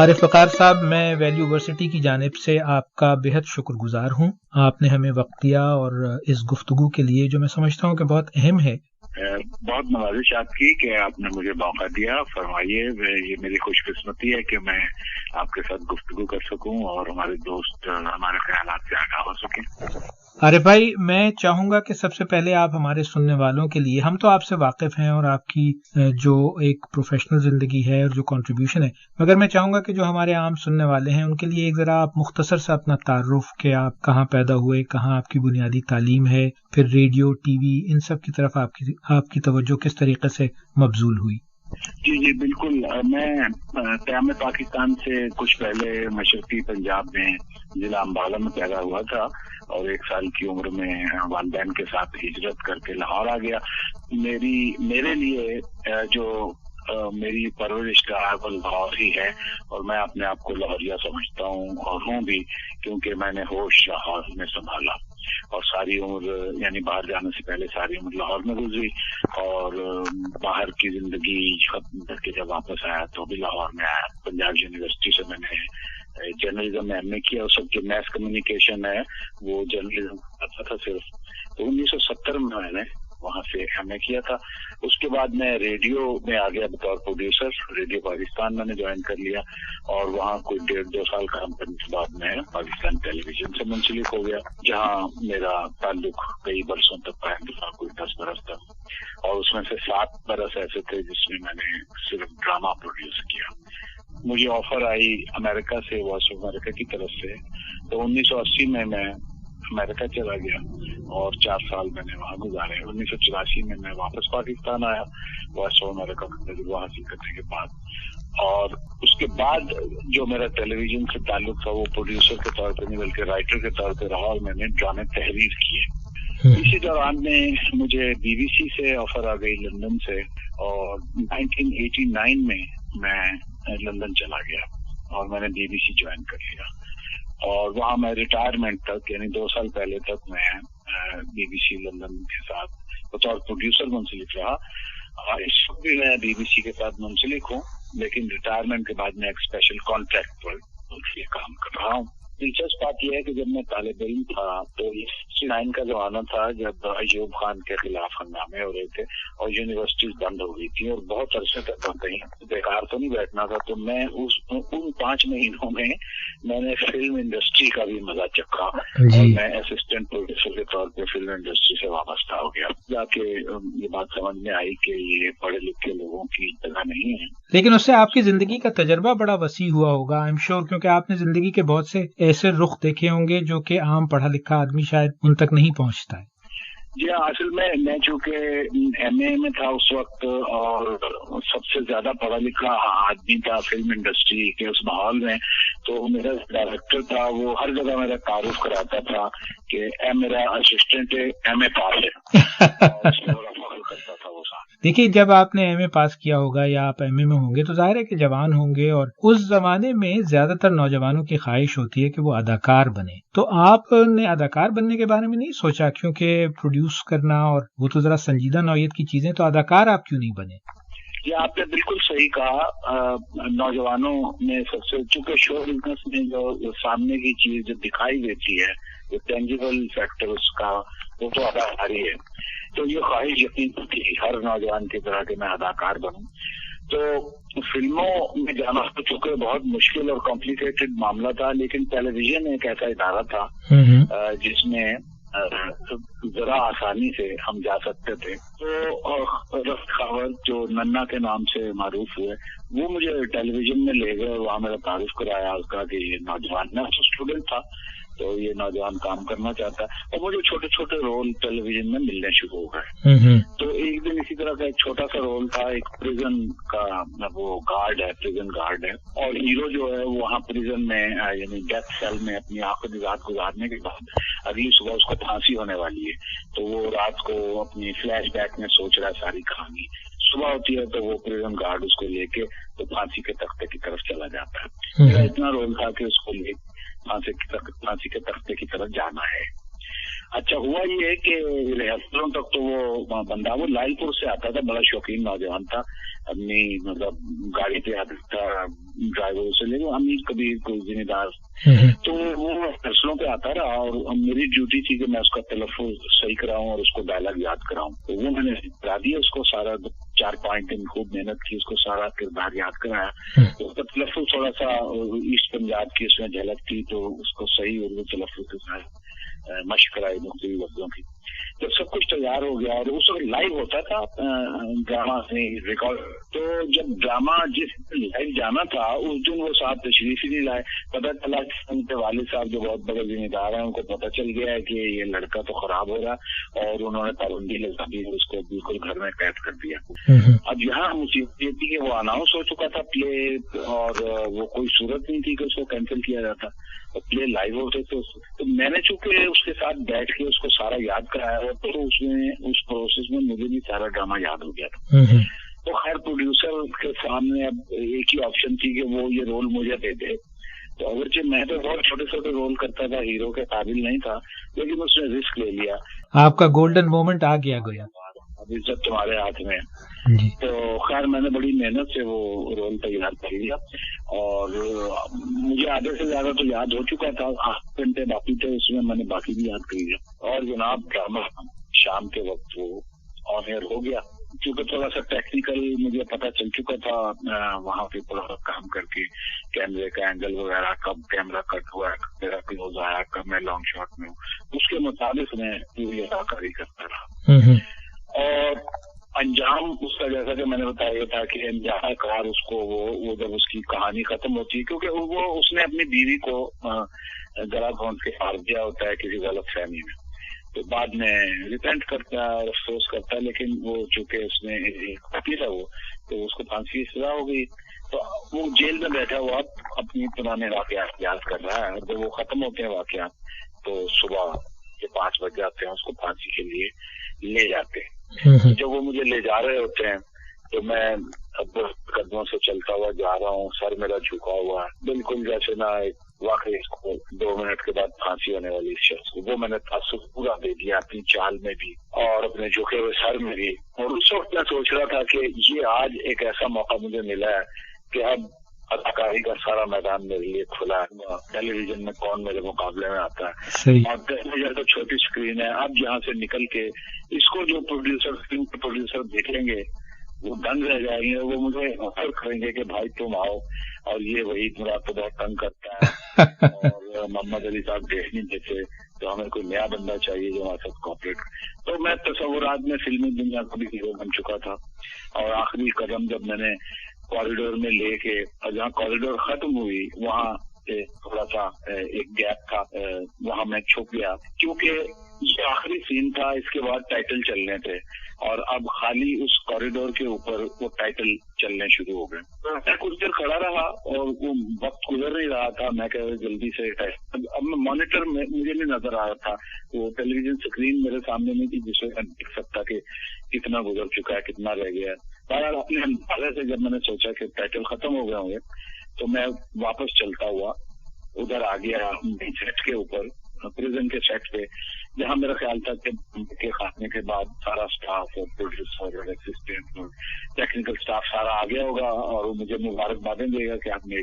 आरिफ वकार साहब, मैं value university की जानिब से आपका बेहद शुक्रगुजार हूँ। आपने हमें वक्त दिया और इस गुफ्तगू के लिए जो मैं समझता हूँ कि बहुत अहम है। बहुत नवाजिश आपकी कि आपने मुझे मौका दिया। फरमाइए, ये मेरी खुशकिस्मती है कि मैं आपके साथ गुफ्तगू कर सकूं और हमारे दोस्त हमारे ख्यालात से आगाह हो सकें। अरे भाई, मैं चाहूंगा कि सबसे पहले आप हमारे सुनने वालों के लिए, हम तो आपसे वाकिफ हैं और आपकी जो एक प्रोफेशनल जिंदगी है और जो कंट्रीब्यूशन है, मगर मैं चाहूंगा कि जो हमारे आम सुनने वाले हैं उनके लिए एक जरा आप मुख्तसर सा अपना तारुफ कि आप कहाँ पैदा हुए, कहाँ आपकी बुनियादी तालीम है, फिर रेडियो टीवी इन सब की तरफ आपकी तवज्जो किस तरीके से मबजूल हुई। जी बिल्कुल। मैं क़याम पाकिस्तान से कुछ पहले मशरकी पंजाब में जिला अम्बाला में पैदा हुआ था और 1 साल की उम्र में वालिदैन के साथ हिजरत करके लाहौर आ गया। मेरे लिए जो मेरी परवरिश का वो लाहौर ही है और मैं अपने आप को लाहौरिया समझता हूँ और हूँ भी, क्योंकि मैंने होश लाहौर में संभाला और सारी उम्र, यानी बाहर जाने से पहले सारी उम्र लाहौर में गुजरी और बाहर की जिंदगी खत्म करके जब वापस आया तो भी लाहौर में आया। पंजाब यूनिवर्सिटी से मैंने जर्नलिज्म में एमए किया। उस वक्त जो मैस कम्युनिकेशन है वो जर्नलिज्म आता था सिर्फ, तो 1970 में मैंने वहां से एमए किया था। उसके बाद मैं रेडियो में आ गया बतौर प्रोड्यूसर। रेडियो पाकिस्तान मैंने ज्वाइन कर लिया और वहाँ कोई 1.5-2 साल काम करने के बाद मैं पाकिस्तान टेलीविजन से मुंसलिक हो गया, जहाँ मेरा ताल्लुक कई बरसों तक कायम रहा, कोई 10 बरस तक, और उसमें से 7 बरस ऐसे थे जिसमें मैंने सिर्फ ड्रामा प्रोड्यूस किया। मुझे ऑफर आई अमेरिका से, वॉइस ऑफ अमेरिका की तरफ से, तो 1980 में मैं अमेरिका चला गया और 4 साल मैंने वहाँ गुजारे। 1984 में मैं वापस पाकिस्तान आया वॉइस ऑफ अमेरिका का तजुर्बा हासिल करने के बाद, और उसके बाद जो मेरा टेलीविजन से ताल्लुक था वो प्रोड्यूसर के तौर पर नहीं बल्कि राइटर के तौर पर रहा और मैंने ड्रामे तहरीर किए। इसी दौरान में मुझे बीबीसी से ऑफर आ गई लंदन से और 1989 में मैं लंदन चला गया और मैंने बीबीसी ज्वाइन कर लिया और वहाँ मैं रिटायरमेंट तक, यानी 2 साल पहले तक मैं बीबीसी लंदन के साथ बतौर प्रोड्यूसर मुंसलिक रहा। इस वक्त भी मैं बीबीसी के साथ मुंसलिक हूँ, लेकिन रिटायरमेंट के बाद मैं एक स्पेशल कॉन्ट्रैक्ट पर काम कर रहा हूँ। दिलचस्प बात यह है कि जब मैं तालिब इल्म था तो 69 का जमाना था जब अयूब खान के खिलाफ हंगामे हो रहे थे और यूनिवर्सिटीज बंद हो गई थी और बहुत अरसे तक कहीं बेकार तो नहीं बैठना था। तो मैं उन 5 महीनों में मैंने फिल्म इंडस्ट्री का भी मजा चखा और मैं असिस्टेंट प्रोड्यूसर के तौर पे फिल्म इंडस्ट्री से वाबस्ता हो गया। जाके ये बात समझ में आई कि ये पढ़े लिखे लोगों की जगह नहीं है। लेकिन उससे आपकी जिंदगी का तजर्बा बड़ा वसी हुआ होगा, आई एम श्योर, क्योंकि आपने जिंदगी के बहुत से ऐसे रुख देखे होंगे जो कि आम पढ़ा लिखा आदमी शायद उन तक नहीं पहुंचता है। जी हाँ, असल में मैं चूंकि एमए में था उस वक्त और सबसे ज्यादा पढ़ा लिखा आदमी था फिल्म इंडस्ट्री के उस माहौल में, तो मेरा डायरेक्टर था वो हर जगह मेरा तारुफ कराता था कि मेरा असिस्टेंट एमए पास है। करता था वो साथ। देखिए, जब आपने एमए पास किया होगा या आप एमए में होंगे तो जाहिर है कि जवान होंगे और उस जमाने में ज्यादातर नौजवानों की ख्वाहिश होती है कि वो अदाकार बने। तो आपने अदाकार बनने के बारे में नहीं सोचा? क्योंकि प्रोड्यूस करना और वो तो जरा संजीदा नौयत की चीजें, तो अदाकार आप क्यों नहीं बने? ये आपने बिल्कुल सही कहा। नौजवानों में सबसे, चूंकि शो बिजनेस में जो सामने की चीज जो दिखाई देती है, जो टेंजिबल फैक्टर उसका, वो तो अदाकारी है। तो ये ख्वाहिश यकीन थी हर नौजवान की तरह कि मैं अदाकार बनूं। तो फिल्मों में जाना तो चूंकि बहुत मुश्किल और कॉम्प्लिकेटेड मामला था, लेकिन टेलीविजन एक ऐसा इदारा था जिसमें जरा आसानी से हम जा सकते थे। तो रफ्त खावर जो नन्ना के नाम से मारूफ हुए, वो मुझे टेलीविजन में ले गए, वहाँ मेरा तारुफ कराया उसका कि ये नौजवान, मैं स्टूडेंट था तो ये नौजवान काम करना चाहता है, और मुझे छोटे छोटे रोल टेलीविजन में मिलने शुरू हो गए। तो एक दिन इसी तरह का एक छोटा सा रोल था, एक प्रिजन का, वो गार्ड है, प्रिजन गार्ड है, और हीरो जो है वहाँ प्रिजन में यानी डेथ सेल में अपनी आखिरी रात गुजारने के बाद अगली सुबह उसको फांसी होने वाली है। तो वो रात को अपनी फ्लैशबैक में सोच रहा है सारी कहानी। सुबह होती है तो वो प्रिजन गार्ड उसको लेके तो फांसी के तख्ते की तरफ चला जाता है। मेरा इतना रोल था कि उसको ले फांसी के तख्ते की तरफ जाना है। अच्छा हुआ ये कि रिहर्सलों तक तो वो बंदा वो लालपुर से आता था, बड़ा शौकीन नौजवान था, अपनी मतलब गाड़ी पे आता था ड्राइवर से, लेकिन अमीर कबीर कोई जिम्मेदार, तो वो रिहर्सलों पे आता रहा और मेरी ड्यूटी थी कि मैं उसका तलफ़्फ़ुज़ सही कराऊं और उसको डायलॉग याद कराऊं। तो वो मैंने करा दिया उसको सारा, 4-5 दिन खूब मेहनत की, उसको सारा किरदार याद कराया। तो उसका तलफ़्फ़ुज़ थोड़ा सा ईस्ट पंजाब की उसमें झलक थी, तो उसको सही उर्दू तलफ़्फ़ुज़ के साथ मशक कराई मुख्तलिफ लफ्जों की। जब सब कुछ तैयार हो गया और उस वक्त लाइव होता था ड्रामा से रिकॉर्ड, तो जब ड्रामा जिस लाइव जाना था उस दिन वो साहब तशरीफ ही नहीं लाए। पता चला कि उनके वालिद साहब जो बहुत बड़े जिम्मेदार हैं, उनको पता चल गया है कि ये लड़का तो खराब हो रहा, और उन्होंने पाबंदी लगा दी, उसको बिल्कुल घर में कैद कर दिया। अब यहाँ मुसीबत ये थी कि वो अनाउंस हो चुका था प्ले, और वो कोई सूरत नहीं थी कि उसको कैंसिल किया जाता, और प्ले लाइव होते थे। तो मैंने चूंकि उसके साथ बैठ के उसको सारा याद कराया, तो उसमें उस प्रोसेस में मुझे भी सारा ड्रामा याद हो गया था। तो खैर प्रोड्यूसर के सामने अब एक ही ऑप्शन थी कि वो ये रोल मुझे दे दे। तो अगरचे मैं तो बहुत छोटे छोटे रोल करता था, हीरो के काबिल नहीं था, लेकिन उसने रिस्क ले लिया। आपका गोल्डन मोमेंट आ गया गोया, अब इज्जत तुम्हारे हाथ में। तो खैर मैंने बड़ी मेहनत से वो रोल तैयार कर लिया, और मुझे आधे से ज्यादा तो याद हो चुका था, 8 घंटे बाकी थे उसमें, मैंने बाकी भी याद कर लिया। और जनाब ड्रामा शाम के वक्त वो ऑन एयर हो गया। क्योंकि थोड़ा सा टेक्निकल मुझे पता चल चुका था वहां पे पूरा काम करके, कैमरे का एंगल वगैरह, कब कैमरा कट हुआ, कब मेरा क्लोज आया, कब मैं लॉन्ग शॉट में हूँ, उसके मुताबिक मैं पूरी अदाकारी करता रहा। और अंजाम उसका जैसा कि मैंने बताया था कि अंजाम कार उसको वो जब उसकी कहानी खत्म होती है, क्योंकि वो उसने अपनी बीवी को गला घोंट के मार दिया होता है किसी गलत फहमी में, तो बाद में रिपेंट करता है, अफसोस करता है, लेकिन वो चूंकि उसमें वकील है वो, तो उसको फांसी की सजा हो गई। तो वो जेल में बैठा हुआ अपनी पुराने वाकयात याद कर रहा है। जब वो खत्म होते हैं वाकयात, तो सुबह के 5 बज जाते हैं, उसको फांसी के लिए ले जाते हैं। जब वो मुझे ले जा रहे होते हैं, तो मैं अब कदमों से चलता हुआ जा रहा हूँ, सर मेरा झुका हुआ है, बिल्कुल जैसे ना वाकई इसको 2 मिनट के बाद फांसी होने वाली इस शख्स को। वो मैंने तासुब पूरा दे दिया अपनी चाल में भी और अपने झुके हुए सर में भी। और उस वक्त मैं सोच रहा था कि ये आज एक ऐसा मौका मुझे मिला है कि अब अदाकारी का सारा मैदान मेरे लिए खुला है। टेलीविजन में कौन मेरे मुकाबले में आता है, और 10 मीटर तो छोटी स्क्रीन है। अब यहाँ से निकल के इसको जो फिल्म के प्रोड्यूसर देखेंगे वो दंग रह जाएंगे, वो मुझे ऑफर करेंगे कि भाई तुम आओ, और ये वही मुराद तो बहुत तंग करता है और मोहम्मद अली साहब देख नहीं देते, तो हमें कोई नया बंदा चाहिए जो हमारे साथ कॉपरेट। तो मैं तस्वुरात में फिल्मी दुनिया का भी हीरो बन चुका था, और आखिरी कदम जब मैंने कॉरिडोर में लेके, और जहाँ कॉरिडोर खत्म हुई वहाँ थोड़ा सा एक गैप था, वहाँ मैं छुप गया, क्योंकि ये आखिरी सीन था, इसके बाद टाइटल चलने थे, और अब खाली उस कॉरिडोर के ऊपर वो टाइटल चलने शुरू हो गए। मैं कुछ देर खड़ा रहा और वो वक्त गुजर नहीं रहा था, मैं कह जल्दी से अब मैं मॉनिटर में मुझे नहीं नजर आ रहा था, वो टेलीविजन स्क्रीन मेरे सामने नहीं थी जिससे मैं देख सकता कि कितना गुजर चुका है, कितना रह गया है। बहरहाल अपने अंदाजे से जब मैंने सोचा कि टाइटल खत्म हो गए होंगे, तो मैं वापस चलता हुआ उधर आ गया सेट के ऊपर, प्रिजन के सेट पे, जहाँ मेरा ख्याल था कि खाने के बाद सारा स्टाफ और प्रोड्यूसर और असिस्टेंट और टेक्निकल स्टाफ सारा आ गया होगा, और वो मुझे मुबारकबादें देगा कि आपने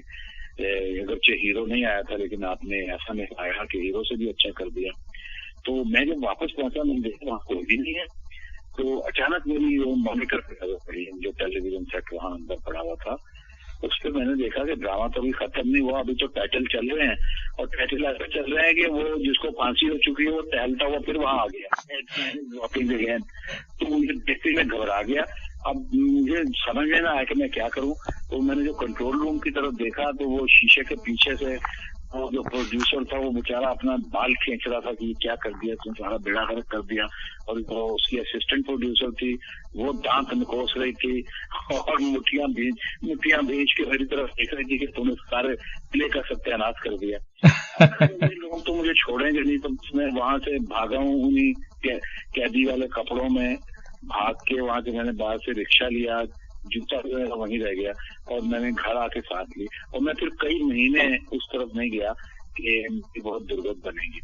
अगरचे हीरो नहीं आया था, लेकिन आपने ऐसा निभाया कि हीरो से भी अच्छा कर दिया। तो मैं जब वापस पहुंचा, मैंने देखा वहाँ कोई भी नहीं है। तो अचानक मेरी वो मॉनिटर पड़ी, जो टेलीविजन सेट वहाँ अंदर पड़ा हुआ था, उस पर मैंने देखा कि ड्रामा तो अभी खत्म नहीं हुआ, अभी तो टाइटल चल रहे हैं, और टाइटल ऐसा चल रहे हैं कि वो जिसको फांसी हो चुकी है वो टहलता हुआ फिर वहां आ गया वॉकिंग अगेन। तो मुझे देखते मैं घबरा गया। अब मुझे समझ में ना आया कि मैं क्या करूं। तो मैंने जो कंट्रोल रूम की तरफ देखा, तो वो शीशे के पीछे से वो जो प्रोड्यूसर था वो बेचारा अपना बाल खींच रहा था कि क्या कर दिया, तुम सारा बेड़ा गर्क कर दिया। और तो उसकी असिस्टेंट प्रोड्यूसर थी, वो दांत निकोस रही थी और मुठियां भींच के मेरी तरफ देख रही थी कि तुमने सारे प्ले का सत्यानाश कर दिया। लोग तो मुझे छोड़ेंगे नहीं, तो मैं वहां से भागा हूँ उन्हीं कैदी वाले कपड़ों में भाग के। वहां से मैंने बाहर से रिक्शा लिया, जूता वहीं रह गया, और मैंने घर आके साथ ली, और मैं फिर कई महीने उस तरफ नहीं गया कि बहुत दुर्गत बनेगी।